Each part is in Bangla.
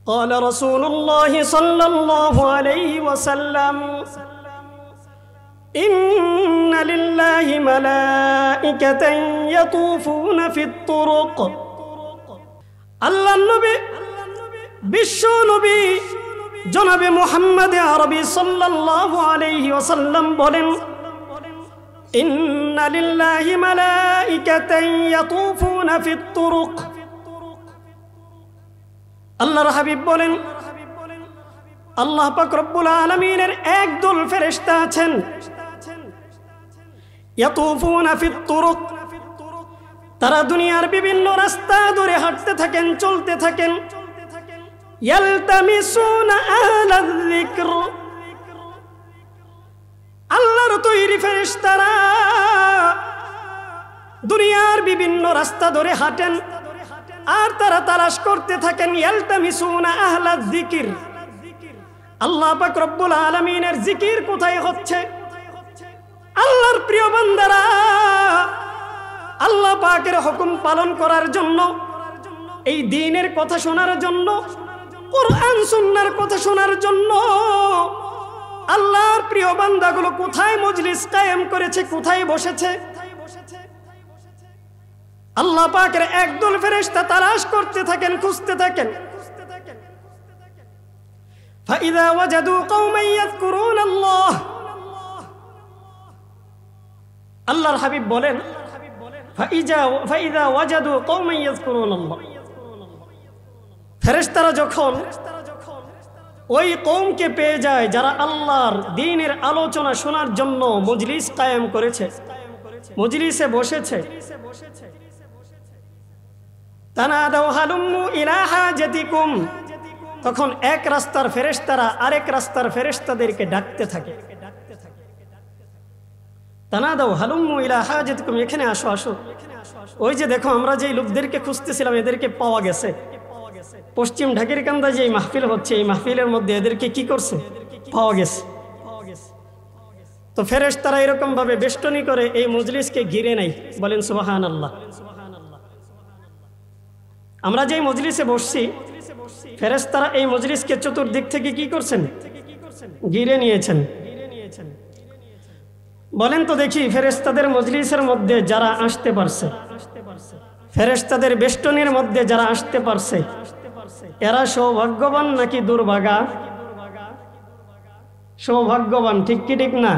قال رسول الله صلى الله عليه وسلم إن لله ملائكة يطوفون في الطرق আল্লাহ নবী বিশ্ব নবী জনাবে মুহাম্মদ আরবি সাল্লাল্লাহু আলাইহি ওয়াসাল্লাম বলেন ইন্না লিল্লাহি মালাইকাতান ইয়াতুফুনা ফিত তুরুক আল্লাহর হাবিব বলেন আল্লাহ পাক রব্বুল আলামিনের একদল ফেরেশতা আছেন ইয়াতুফুনা ফিত তুরুক তারা দুনিয়ার বিভিন্ন রাস্তা ধরে হাঁটতে থাকেন চলতে থাকেন ইয়ালতামিসুনা আহলায যিকর আল্লাহর তৈরি ফেরেশতারা দুনিয়ার বিভিন্ন রাস্তা ধরে হাঁটেন আর তারা তালাশ করতে থাকেন ইয়ালতামিসুনা আহলায যিকর আল্লাহ পাক রব্বুল আলামিনের জিকির কোথায় হচ্ছে আল্লাহর প্রিয় বান্দারা আল্লাহ পাকের হুকুম পালন করার জন্য এই দ্বীনের কথা শোনার জন্য কুরআন সুন্নাহর কথা শোনার জন্য আল্লাহর প্রিয় বান্দাগুলো কোথায় মজলিস কায়েম করেছে কোথায় বসেছে আল্লাহ পাকের একদল ফেরেশতা তালাশ করতে থাকেন খুঁজতে থাকেন فإذا وجدوا قوما يذكرون الله আল্লাহর হাবিব বলেন فإذا وجدوا قوما يذكرون الله ফেরেশতারা যখন ওই কওমকে পেয়ে যায় যারা আল্লাহর দ্বীনের আলোচনা শোনার জন্য মজলিস কায়েম করেছে মজলিসে বসেছে তানাদাউ হালুম্মু ইলা হাজাতিকুম তখন এক রাস্তার ফেরেশতারা আরেক রাস্তার ফেরেশতাদেরকে ডাকতে থাকে তানাদাউ হালুম্মু ইলা হাজাতিকুম এখানে আসো আসো ওই যে দেখো আমরা যেই লোকদেরকে খুঁজতেছিলাম এদেরকে পাওয়া গেছে পশ্চিম ঢাকের কান্দা যে মাহফিল হচ্ছে এই মাহফিলের মধ্যে এদেরকে কি করছে পাওয়া গেছে তো ফেরেশতারা এরকম ভাবে বেষ্টনী করে এই মজলিসকে ঘিরে নেয় বলেন সুবহানাল্লাহ আমরা যেই মজলিসে বসছি ফেরেশতারা এই মজলিসকে চতুর্দিক থেকে কি করছেন ঘিরে নিয়েছেন বলেন তো দেখি ফেরেশতাদের মজলিসের মধ্যে যারা আসতে পারছে ফেরেশতাদের বেষ্টনীর মধ্যে যারা আসতে পারছে এরা সৌভাগ্যবান নাকি দুর্ভাগা সৌভাগ্যবান ঠিক কি ঠিক না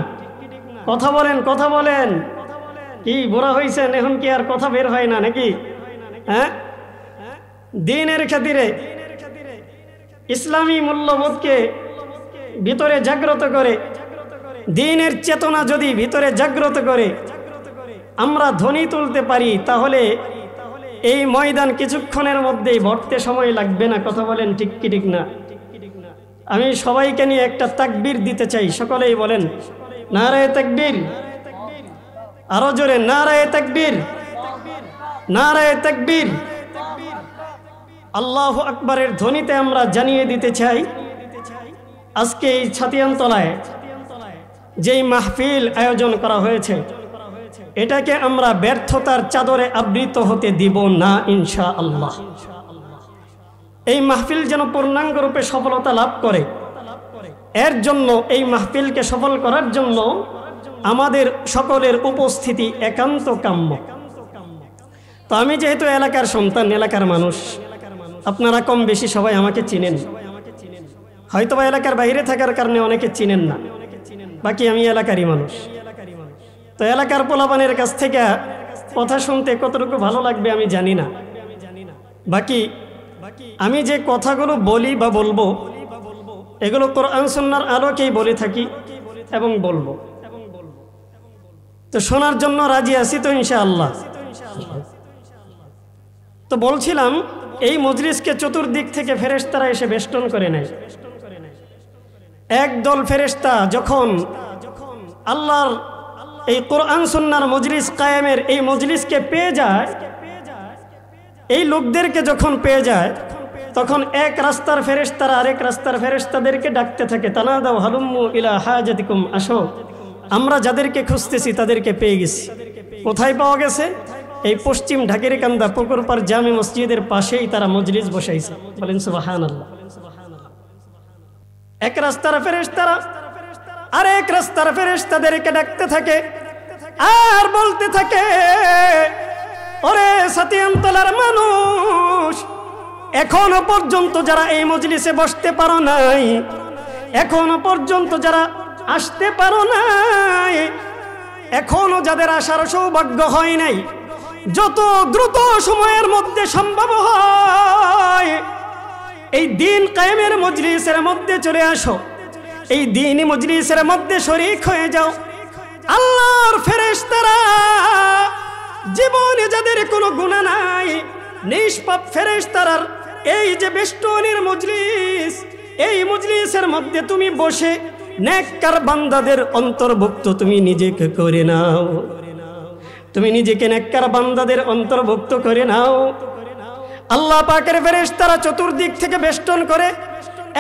কথা বলেন কি বুড়া হইছেন এখন কি আর কথা বের হয় না নাকি হ্যাঁ দ্বীনের খাতিরে ইসলামী মূল্যবোধকে ভিতরে জাগ্রত করে দ্বীনের চেতনা যদি ভিতরে জাগ্রত করে আমরা ধ্বনি তুলতে পারি তাহলে এই ময়দান কিছুক্ষণের মধ্যেই ভরতে সময় লাগবে না কথা বলেন ঠিক কি ঠিক না আমি সবাইকে নিয়ে একটা তাকবীর দিতে চাই সকলেই বলেন নারায়ে তাকবীর আরো জোরে নারায়ে তাকবীর নারায়ে তাকবীর আল্লাহু আকবারের ধ্বনিতে আমরা জানিয়ে দিতে চাই আজকে এই ছাতিয়ানতলায় যেই মাহফিল আয়োজন করা হয়েছে এটাকে আমরা ব্যর্থতার চাদরে আবৃত হতে দিব না ইনশাআল্লাহ এই মাহফিল যেন পূর্ণাঙ্গ রূপে সফলতা লাভ করে এর জন্য এই মাহফিলকে সফল করার জন্য আমাদের সকলের উপস্থিতি একান্ত কাম্য তো আমি যেহেতু এলাকার সন্তান এলাকার মানুষ আপনারা কম বেশি সবাই আমাকে চিনেন হয়তোবা এলাকার বাইরে থাকার কারণে অনেকে চিনেন না বাকি আমি এলাকারই মানুষ তো এলাকার পোলাপানের কাছ থেকে কথা শুনতে কতটুকু ভালো লাগবে আমি জানি না বাকি আমি যে কথাগুলো বলি বা বলবো এগুলো কোরআন সুন্নাহর আলোকেই বলে থাকি এবং বলবো তো শোনার জন্য রাজি আছি তো ইনশাআল্লাহ তো বলছিলাম এই মজলিসকে চতুর্দিক থেকে ফেরেশতারা এসে বেষ্টন করে নেয় একদল ফেরেশতা যখন আল্লাহর এই কোরআন সুন্নাহর মজলিস কায়েমের এই মজলিসকে পেয়ে যায় এই লোকদেরকে যখন পেয়ে যায় তখন এক রাস্তার ফেরেশতারা আরেক রাস্তার ফেরেশতাদেরকে ডাকতে থাকে তানাদাউ হালুম্মু ইলা হাজাতিকুম আসো আমরা যাদেরকে খুঁজতেছি তাদেরকে পেয়ে গেছি কোথায় পাওয়া গেছে এই পশ্চিম ঢাকেরকান্দা পুকুরপাড় জামে মসজিদের পাশেই তারা মজলিস বসাইছে। বলেন সুবহানাল্লাহ। এক রাস্তার ফেরেশতারা আরেক রাস্তার ফেরেশতাদেরকে ডাকতে থাকে আর বলতে থাকে, ওরে সাতিয়ানতলার মানুষ, এখনো পর্যন্ত যারা এই মজলিসে বসতে পারো নাই, এখনো পর্যন্ত যারা আসতে পারো নাই, এখনো যাদের আসার সৌভাগ্য হয় নাই, যত দ্রুত সময়ের মধ্যে সম্ভব হয় এই দিন কায়েমের মজলিসের মধ্যে চলে আসো, এই দিনই মজলিসের মধ্যে শরীক হয়ে যাও। আল্লাহর ফেরেশতারা জীবনে যাদের কোনো গুনাহ নাই, নিষ্পাপ ফেরেশতারার এই যে বেষ্টনীর মজলিস, এই মজলিসের মধ্যে তুমি বসে নেককার বান্দাদের অন্তর্ভুক্ত তুমি নিজেকে করে নাও, তুমি নিজেকে নেককার বান্দাদের অন্তর্ভুক্ত করে নাও। আল্লাহ পাকের ফেরেশতারা চতুর্দিক থেকে বেষ্টন করে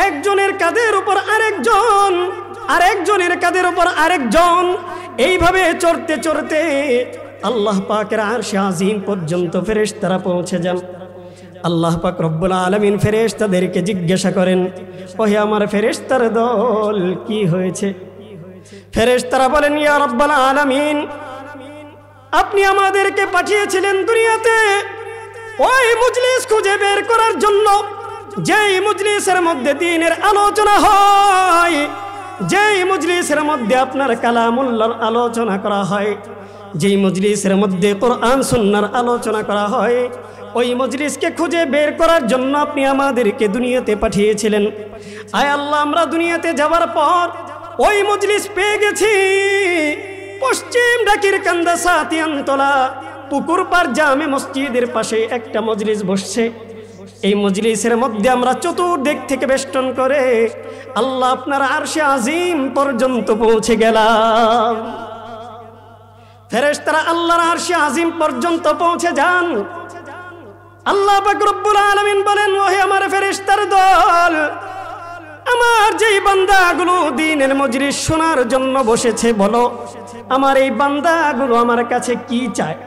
একজনের কাঁধের উপর আরেকজন, আরেকজনের কাঁধের উপর আরেকজন, এইভাবে চড়তে চড়তে আল্লাহ পাকের আরশে আজিম পর্যন্ত ফেরেশতারা পৌঁছে যান। আল্লাহ পাক রব্বুল আলামিন ফেরেশতাদেরকে জিজ্ঞাসা করেন, ওহে আমার ফেরেশতার দল, কি হয়েছে? ফেরেশতারা বলেন, ইয়া রব্বুল আলামিন, আপনি আমাদেরকে পাঠিয়েছিলেন দুনিয়াতে ওই মজলিস খুঁজে বের করার জন্য, যেই মজলিসের মধ্যে দ্বীনের আলোচনা হয়, যেই মজলিসের মধ্যে আপনার কালামুল্লাহর আলোচনা করা হয়, যেই মজলিসের মধ্যে কোরআন সুন্নাহর আলোচনা করা হয়, ওই মজলিসকে খুঁজে বের করার জন্য আপনি আমাদেরকে দুনিয়াতে পাঠিয়েছিলেন। আয় আল্লাহ, আমরা দুনিয়াতে যাওয়ার পর ওই মজলিস পেয়ে গেছি। পশ্চিম ঢাকেরকান্দা সাতিয়ানতলা পুকুরপাড় জামে মসজিদের পাশে একটা মজলিস বসছে। এই মজলিসের মধ্যে আমরা চতুর্দিক থেকে বেষ্টন করে আল্লাহ আপনার আরশে আজিম পর্যন্ত পৌঁছে গেলাম। ফেরেশতারা আল্লাহর আরশে আজিম পর্যন্ত পৌঁছে যান। আল্লাহ পাক রব্বুল আলামিন বলেন, ওহে আমার ফেরেশতার দল, আমার যেই বান্দাগুলো দ্বীনের মজলিস শোনার জন্য বসেছে, বলো আমার এই বান্দাগুলো আমার কাছে কি চায়?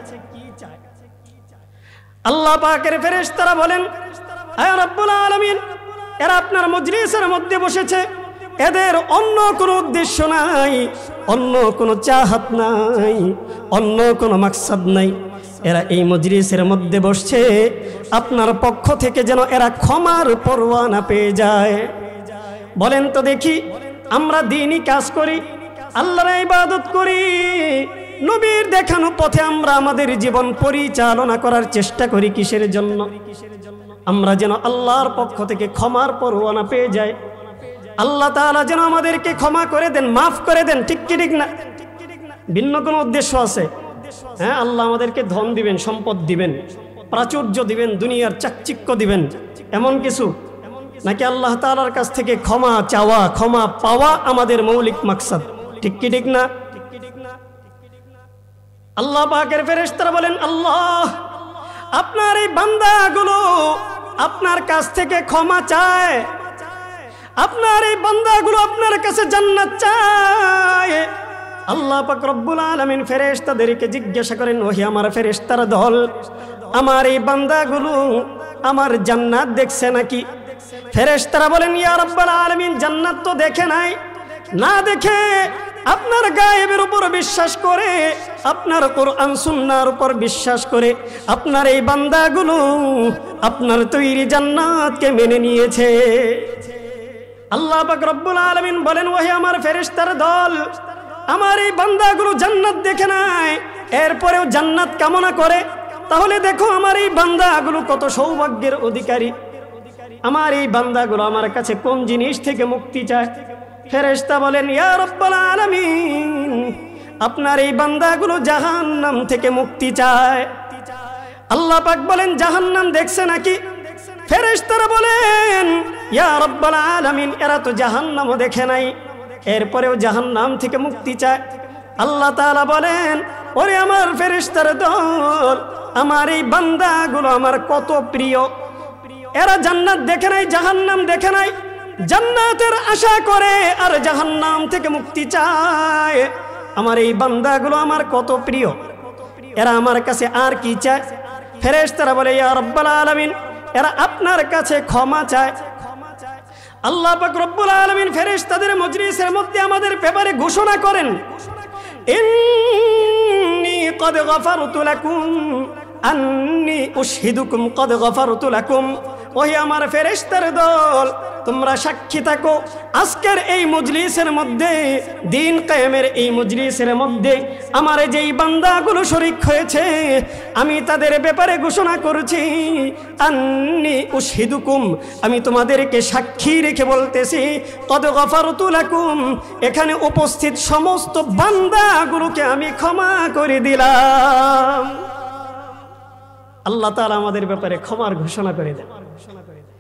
আল্লাহ পাকের ফেরেশতারা বলেন, হে রব্বুল আলামিন, এরা আপনার মজলিসের মধ্যে বসেছে, এদের অন্য কোনো উদ্দেশ্য নাই, অন্য কোনো চাহাত নাই, অন্য কোনো মাকসাদ নাই। এরা এই মজলিসের মধ্যে বসছে আপনার পক্ষ থেকে যেন এরা ক্ষমার পরোয়ানা পেয়ে যায়। বলেন তো দেখি, আমরা দ্বীনি কাজ করি, আল্লাহর ইবাদত করি, নবীর দেখানো পথে আমরা আমাদের জীবন পরিচালনা করার চেষ্টা করি কিসের জন্য? আমরা যেন আল্লাহর পক্ষ থেকে ক্ষমার পরোয়ানা পেয়ে যাই, আল্লাহ তাআলা যেন আমাদেরকে ক্ষমা করে দেন, মাফ করে দেন। ঠিক কি ঠিক না? ভিন্ন কোনো উদ্দেশ্য আছে? হ্যাঁ, আল্লাহ আমাদেরকে ধন দিবেন, সম্পদ দিবেন, প্রাচুর্য দিবেন, দুনিয়ার চাকচিক্য দিবেন, এমন কিছু নাকি আল্লাহ তাআলার কাছ থেকে ক্ষমা চাওয়া, ক্ষমা পাওয়া আমাদের মৌলিক মাকসাদ? ঠিক কি ঠিক না? আল্লাহ পাকের ফেরেশতারা বলেন, আল্লাহ আপনার এই বান্দাগুলো আপনার কাছ থেকে ক্ষমা চায়, আপনার এই বান্দাগুলো আপনার কাছে জান্নাত চায়। আল্লাহ পাক রব্বুল আলামিন ফেরেশতাদেরকে জিজ্ঞাসা করেন, ওহে আমার ফেরেশতার দল, আমার এই বান্দাগুলো আমার জান্নাত দেখছে নাকি? ফেরেশতারা বলেন, ইয়া রাব্বুল আলামিন, জান্নাত তো দেখে নাই, না দেখে আপনার গায়েবের উপর বিশ্বাস করে, আপনার কোরআন সুন্নাহর উপর বিশ্বাস করে আপনার এই বান্দাগুলো আপনার তৈরি জান্নাতকে মেনে নিয়েছে। আল্লাহ পাক রব্বুল আলামিন বলেন, ওহে আমার ফেরেশতার দল, আমার এই বান্দাগুলো জান্নাত দেখে নাই, এরপরেও জান্নাত কামনা করে, তাহলে দেখো আমার এই বান্দাগুলো কত সৌভাগ্যের অধিকারী। আমার এই বান্দাগুলো আমার কাছে কোন জিনিস থেকে মুক্তি চায়? ফেরেশতা বলেন, ইয়া রাব্বুল আলামিন, আপনার এই বান্দাগুলো জাহান্নাম থেকে মুক্তি চায়। আল্লাহ পাক বলেন, জাহান্নাম দেখছে নাকি? ফেরেশতারা বলেন, ইয়া রাব্বুল আলামিন, এরা তো জাহান্নামও দেখে নাই, এরপরেও জাহান্নাম থেকে মুক্তি চায়। আল্লাহ তাআলা বলেন, ওরে আমার ফেরেশতার দল, আমার এই বান্দাগুলো আমার কত প্রিয়, এরা জান্নাত দেখে নাই, জাহান্নাম দেখে নাই, জান্নাতের আশা করে আর জাহান্নাম থেকে মুক্তি চায়। আমার এই বান্দাগুলো আমার কত প্রিয়। এরা আমার কাছে আর কি চায়? ফেরেশতারা বলে ইয়া রাব্বাল আলামিন, এরা আপনার কাছে ক্ষমা চায়। আল্লাহ পাক রব্বুল আলামিন ফেরেশতাদের মজলিসের মধ্যে আমাদের ব্যাপারে ঘোষণা করেন, ইন্নী কদ গফারতু লাকুম আন্নী উশহিদুকুম কদ গফারতু লাকুম। ওই আমার ফেরেশতার দল, তোমরা সাক্ষী থাকো আজকের এই মজলিসের মধ্যে, দিন কায়েমের এই মজলিসের মধ্যে আমার যেই বান্দাগুলো শরীক হয়েছে, আমি তাদের ব্যাপারে ঘোষণা করছি, আন্নী উশহিদুকুম, আমি তোমাদেরকে সাক্ষী রেখে বলতেছি, কদ গফারতু লাকুম, এখানে উপস্থিত সমস্ত বান্দাগুলোকে আমি ক্ষমা করে দিলাম। আল্লাহ তাআলা আমাদের ব্যাপারে ক্ষমার ঘোষণা করে দেন।